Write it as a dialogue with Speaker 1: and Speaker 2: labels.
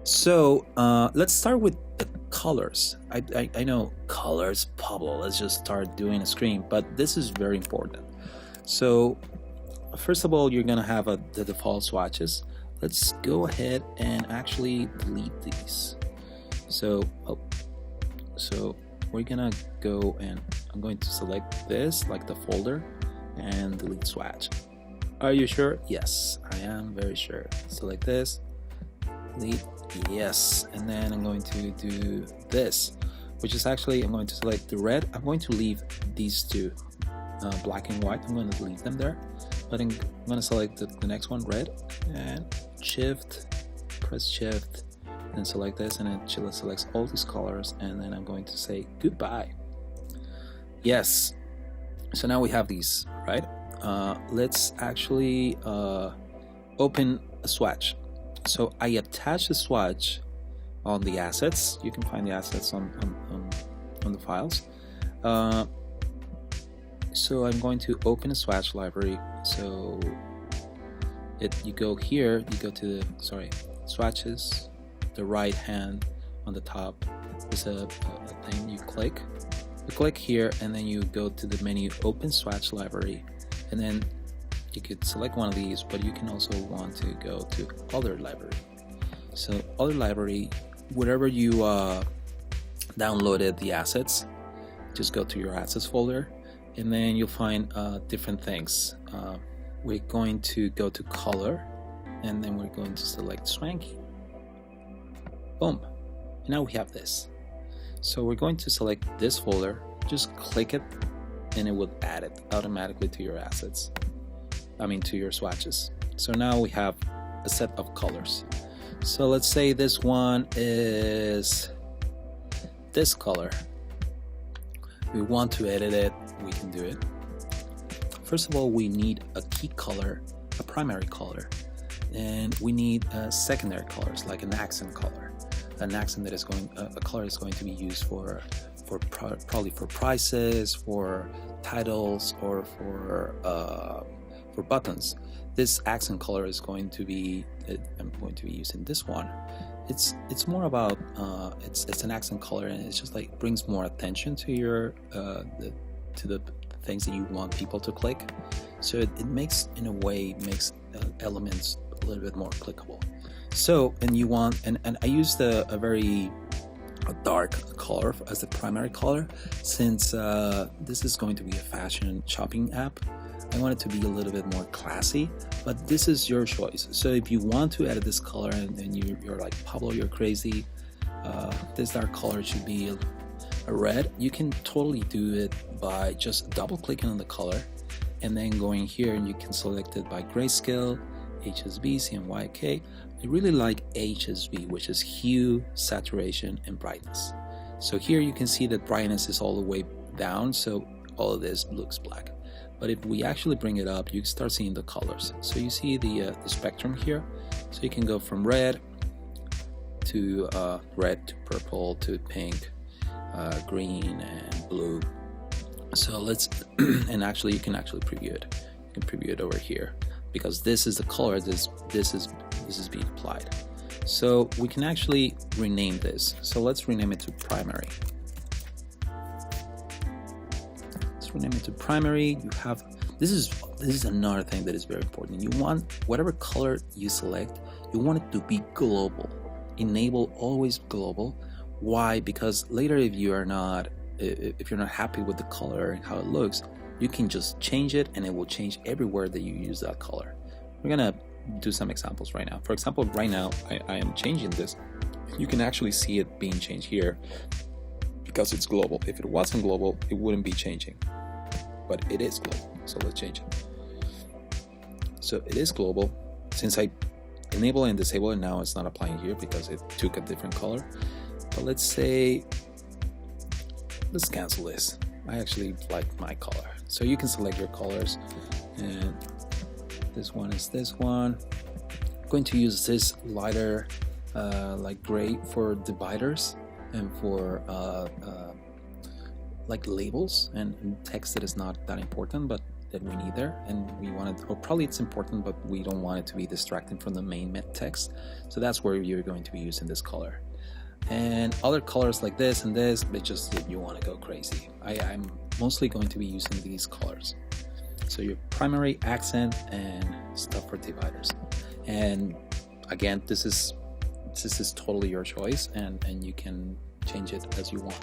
Speaker 1: So let's start with the colors. I know colors, Pablo. Let's just start doing a screen, but this is very important. So first of all, you're gonna have the default swatches. Let's go ahead and actually delete these. So so we're gonna go and I'm going to select this, like the folder, and delete swatch. Are you sure? Yes, I am very sure. Select this, delete. Yes, and then I'm going to do this, which is actually, I'm going to select the red. I'm going to leave these two, black and white. I'm going to leave them there, but I'm going to select the next one, red, and press shift, and select this, and it selects all these colors, and then I'm going to say goodbye. Yes, so now we have these, right? Let's actually open a swatch. So I attach the swatch on the assets. You can find the assets on the files. So I'm going to open a swatch library. So you go here, you go to the, swatches, the right hand on the top. There's a thing you click here, and then you go to the menu, open swatch library, and then you could select one of these, but you can also want to go to other library. So other library, wherever you downloaded the assets, just go to your assets folder, and then you'll find different things. We're going to go to color, and then we're going to select swanky. Boom. And now we have this. So we're going to select this folder, just click it, and it will add it automatically to your assets. To your swatches. So now we have a set of colors. So let's say this one is this color. We want to edit it, we can do it. First of all, we need a key color, a primary color, and we need secondary colors, like an accent color. An accent that is going, a color is going to be used for probably for prices, for titles, or for buttons. This accent color is going to be, I'm going to be using this one. It's more about it's an accent color, and it's just like brings more attention to your to the things that you want people to click. So it makes, in a way, makes elements a little bit more clickable. So and you want, and I used a very dark color as the primary color, since this is going to be a fashion shopping app. I want it to be a little bit more classy, but this is your choice. So if you want to edit this color, and then you're like, Pablo, you're crazy, this dark color should be a red, you can totally do it by just double clicking on the color, and then going here, and you can select it by grayscale, HSV, CMYK. I really like HSV, which is hue, saturation, and brightness. So here you can see that brightness is all the way down, so all of this looks black. But if we actually bring it up, you can start seeing the colors. So you see the spectrum here. So you can go from red to purple to pink, green, and blue. So let's and actually you can actually preview it. You can preview it over here, because this is the color this is being applied. So we can actually rename this. So let's rename it to primary. Rename it to primary. You have, this is another thing that is very important. You want whatever color you select, you want it to be global. Enable always global. Why? Because later, if you're not happy with the color and how it looks, you can just change it, and it will change everywhere that you use that color. We're gonna do some examples right now. For example, right now I am changing this. You can actually see it being changed here because it's global. If it wasn't global, it wouldn't be changing. But it is global, so let's change it. So it is global. Since I enable and disable it, now it's not applying here because it took a different color. But let's cancel this. I actually like my color. So you can select your colors, and this one is this one. I'm going to use this lighter like gray for dividers and for like labels and text that is not that important, but that we need there, and we want it, or probably it's important, but we don't want it to be distracting from the main text. So that's where you're going to be using this color. And other colors like this and this, but just if you want to go crazy. I'm mostly going to be using these colors. So your primary, accent, and stuff for dividers. And again, this is totally your choice, and you can change it as you want.